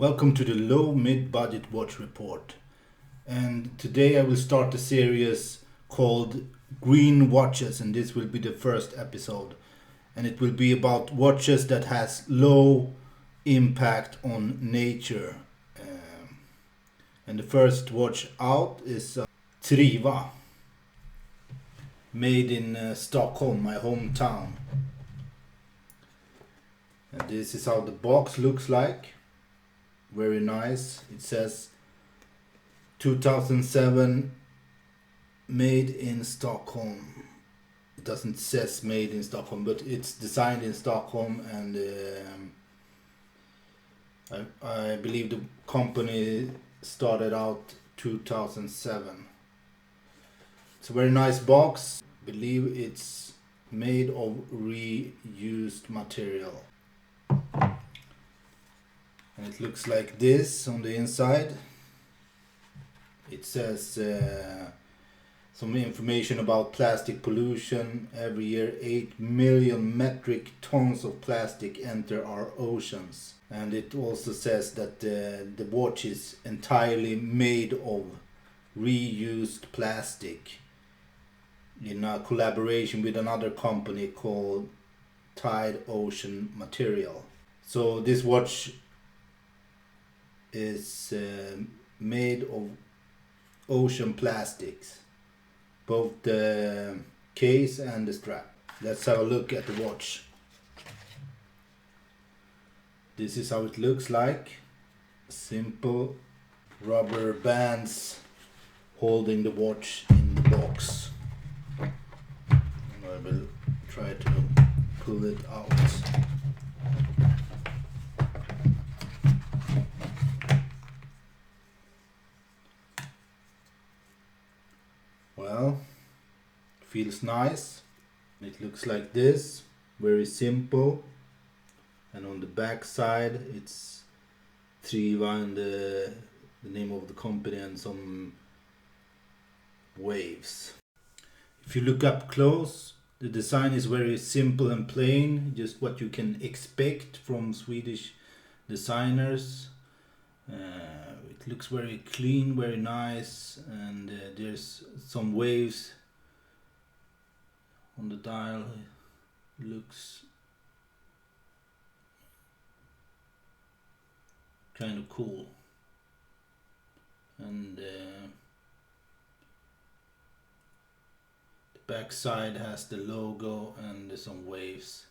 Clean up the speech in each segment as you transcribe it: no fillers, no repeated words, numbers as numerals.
Welcome to the low mid-budget watch report. And today I will start a series called Green Watches, and this will be the first episode. And it will be about watches that has low impact on nature. And the first watch out is Triva, made in Stockholm, my hometown. And this is how the box looks like. Very nice. It says 2007 made in Stockholm. It doesn't says made in Stockholm, but it's designed in Stockholm, and I believe the company started out 2007. It's a very nice box. I believe it's made of reused material. And it looks like this on the inside. It says some information about plastic pollution. Every year 8 million metric tons of plastic enter our oceans. And it also says that the watch is entirely made of reused plastic in a collaboration with another company called Tide Ocean Material. So this watch is made of ocean plastics, both the case and the strap. Let's have a look at the watch. This is how it looks like. Simple rubber bands holding the watch in the box. And I will try to pull it out. Well, feels nice. It looks like this, very simple. And on the back side it's Triva and the name of the company and some waves. If you look up close, the design is very simple and plain, just what you can expect from Swedish designers. It looks very clean, very nice, and there's some waves on the dial. It looks kind of cool. And the back side has the logo and some waves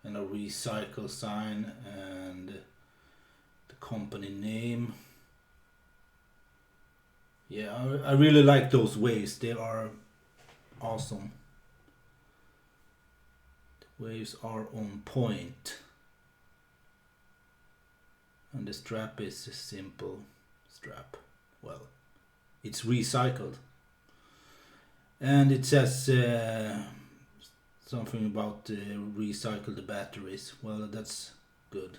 and a recycle sign and the company name. Yeah, I really like those waves. They are awesome. The waves are on point. And the strap is a simple strap. Well, it's recycled. And it says something about recycle the batteries. Well, that's good.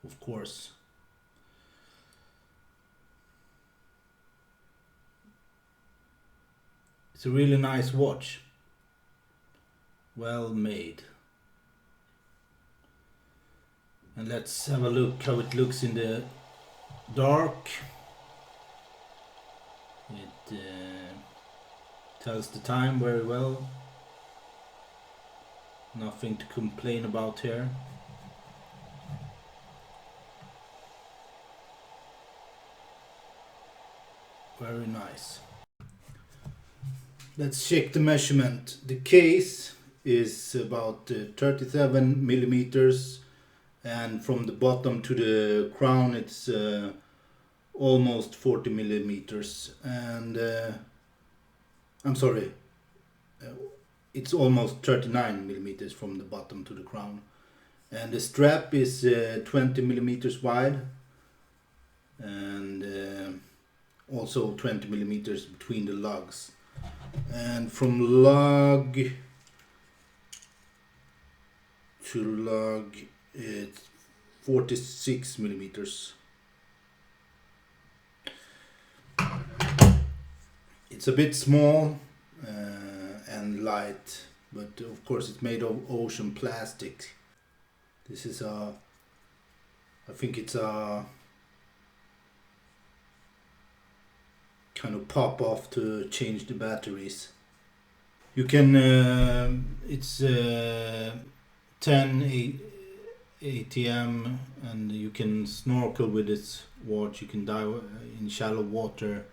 Of course. It's a really nice watch. Well made. And let's have a look how it looks in the dark. It tells the time very well. Nothing to complain about here. Very nice. Let's check the measurement. The case is about 37 millimeters, and from the bottom to the crown it's almost 40 millimeters. And I'm sorry, it's almost 39 millimeters from the bottom to the crown. And the strap is 20 millimeters wide, and also 20 millimeters between the lugs. And from lug to lug it's 46 millimeters. It's a bit small and light, but of course it's made of ocean plastic. This is a I think it's a kind of pop off to change the batteries. You can it's 10 ATM, and you can snorkel with this watch. You can dive in shallow water.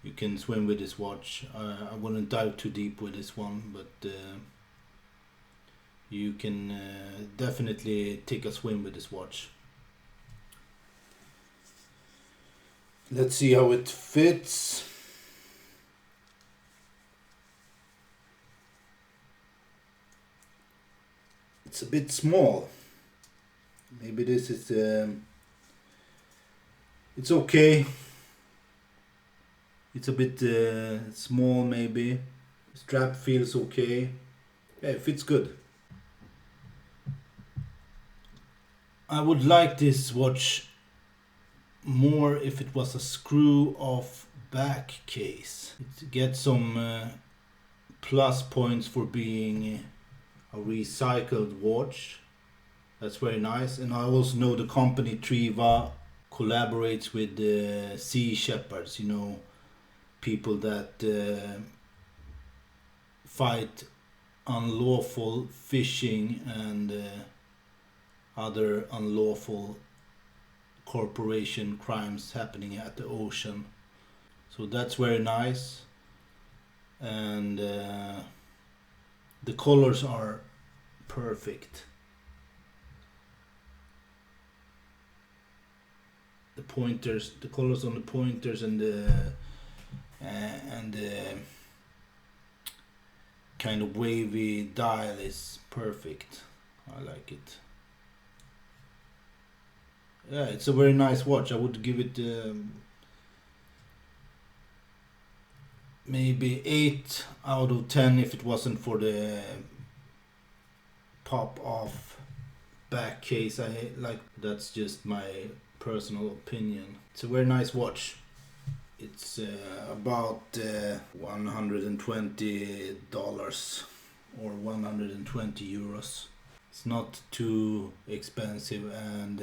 You can swim with this watch. I wouldn't dive too deep with this one, but you can definitely take a swim with this watch. Let's see how it fits. It's a bit small. Maybe this is it's okay. It's a bit small maybe. Strap feels okay. Yeah, it fits good. I would like this watch more if it was a screw off back case. It gets some plus points for being a recycled watch. That's very nice. And I also know the company Triva collaborates with the sea shepherds, you know, people that fight unlawful fishing and other unlawful corporation crimes happening at the ocean. So that's very nice. And the colors are perfect. The pointers, the colors on the pointers and the kind of wavy dial is perfect. I like it. Yeah, it's a very nice watch. I would give it maybe 8 out of 10 if it wasn't for the pop off back case. I like, that's just my personal opinion. It's a very nice watch. It's about $120 or 120 euros. It's not too expensive, and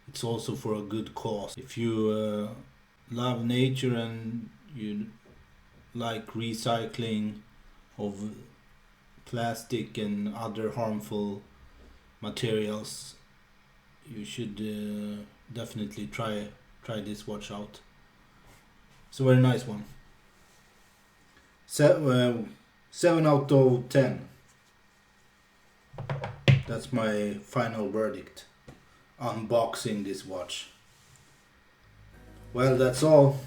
it's also for a good cause. If you love nature and you like recycling of plastic and other harmful materials, you should definitely try this watch out. It's a very nice one. 7 out of 10. That's my final verdict. Unboxing this watch. Well, that's all.